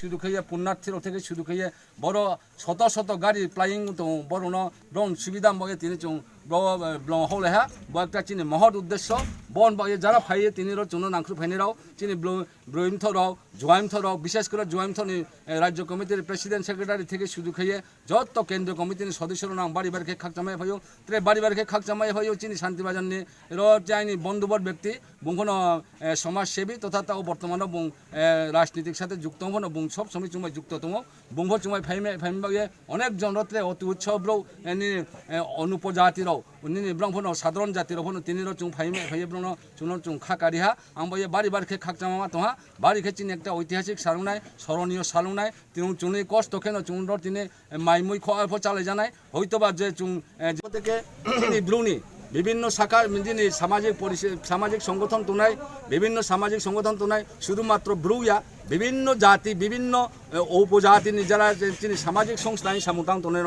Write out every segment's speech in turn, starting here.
শুরু খেয়ে পুণ্যার্থীর থেকে শুরু খেয়ে বড় শত শত গাড়ি প্লাইং তো বড় ব্রন সুবিধা বয়ে তিনি চুং হলে হ্যাঁ একটা চিনি মহৎ উদ্দেশ্য বন বয়ে যারা ফাইয়ে তিনি চুনো নাংখ্রু ফাইনেরাও চিনি ব্রহিমথরাও জোয়াইমথরাও বিশেষ করে জোয়াইমথনি রাজ্য কমিটির প্রেসিডেন্ট সেক্রেটারি থেকে শুরু খেয়ে যত কেন্দ্রীয় কমিটির সদস্যর নাম বাড়ি বাড়িকে খাক জামাই হয়েও ত্রে বাড়ি বাড়িকে খাক জামাই হয়েও চিনি শান্তিবাজার নিয়ে চাইনি বন্ধুবর ব্যক্তি বুংখনো সমাজসেবী তথা তাও বর্তমানে রাজনীতির সাথে যুক্ত হন এবং সব সময় চুমাই যুক্ত তম বুংভ চুমাই ফাইমে অনেক জনত্রে অতি উৎসবরাও অনুপজাতিরাও ব্রহ্মণ সাধারণ জাতির তিনি চুং ফাইমে ফাইয়ে ব্রহ্ম চুন চুং খাকারিহা আম বয়ে বাড়ি বাড়িকে খাক জামা তোহা বাড়িকে চিনি একটা ঐতিহাসিক সালুনায় স্মরণীয় সালুনায় তিনি চুনি কষ্ট কেন চুনর তিনি মাইমুই খাওয়ার চালে জানায় হয়তোবা যে চুং থেকে ব্রুনি বিভিন্ন শাখা যিনি সামাজিক সংগঠন তোনায় বিভিন্ন সামাজিক সংগঠন তোনায় শুধুমাত্র ব্রুইয়া বিভিন্ন জাতি বিভিন্ন উপজাতি যারা তিনি সামাজিক সংস্থায় সামুতাং তোনের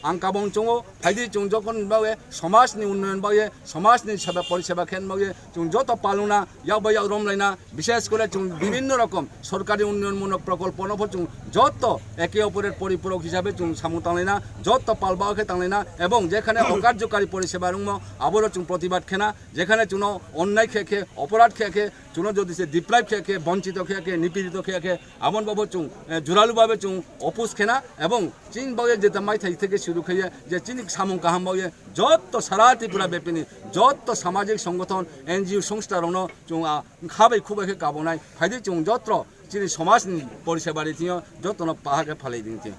আংকাবং চুঙো ফাইদি চুং যখন বাউে সমাজনি উন্নয়ন বাউে সমাজনি সেবা পরিষেবা খেন বাউে চুং যত পালুনা ইয়াও ইয়াও রমলাইনা বিশেষ করে চুং বিভিন্ন রকম সরকারি উন্নয়নমূলক প্রকল্প চুং যত একে অপরের পরিপূরক হিসাবে চুং সামুতাংলাইনা যত পালবাওকে তাংলাইনা এবং যেখানে অকার্যকারী পরিষেবা রুম আবারও চুং প্রতিবাদ খেনা যেখানে চুনো অন্যায় খেয়ে অপরাধ খেয়ে চুনো যদি সে ডিপ্রাইভ খেয়ে বঞ্চিত খেয়ে নিপীড়িত খেয়ে এমনভাবে চুং জোরালুভাবে চুং অপুষ খেনা এবং চীন বাউে যে মাই থাই থেকে শুরু খেয়ে যে চিনি সামুং কাহাম বাউে যত সারা ত্রিপুরা ব্যাপিনী যত সামাজিক সংগঠন এনজিও সংস্থা রন চুং খাবে খুবই কাবনায় ফাইদি চুং যত্র চিনি সমাজ পরিষেবা রীতি যত পাহাড়ে ফালাই দিতে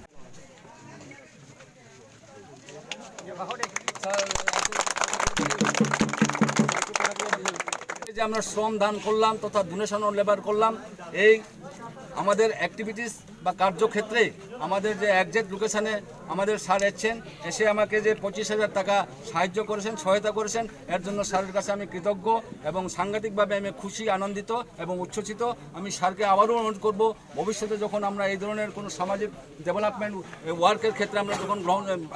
যে আমরা শ্রম দান করলাম তথা ডোনেশন লেবার করলাম এই আমাদের অ্যাক্টিভিটিস বা কার্যক্ষেত্রে আমাদের যে একজ্যাক্ট লোকেশানে আমাদের স্যার এসেছেন এসে আমাকে যে 25,000 টাকা সাহায্য করেছেন সহায়তা করেছেন এর জন্য স্যারের কাছে আমি কৃতজ্ঞ এবং সাংঘাতিকভাবে আমি খুশি আনন্দিত এবং উচ্ছ্বসিত আমি স্যারকে আবারও অনুরোধ করব ভবিষ্যতে যখন আমরা এই ধরনের কোনো সামাজিক ডেভেলপমেন্ট ওয়ার্কের ক্ষেত্রে আমরা যখন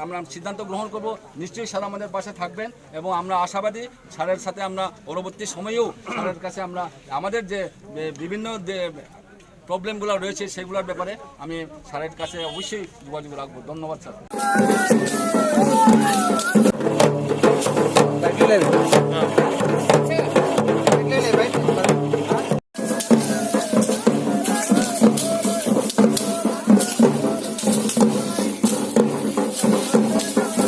আমরা সিদ্ধান্ত গ্রহণ করব নিশ্চয়ই স্যার আমাদের পাশে থাকবেন এবং আমরা আশাবাদী স্যারের সাথে আমরা পরবর্তী সময়েও স্যারের কাছে আমরা আমাদের যে বিভিন্ন প্রবলেমগুলো রয়েছে সেগুলোর ব্যাপারে আমি স্যারের কাছে অবশ্যই যোগাযোগ রাখবো ধন্যবাদ স্যার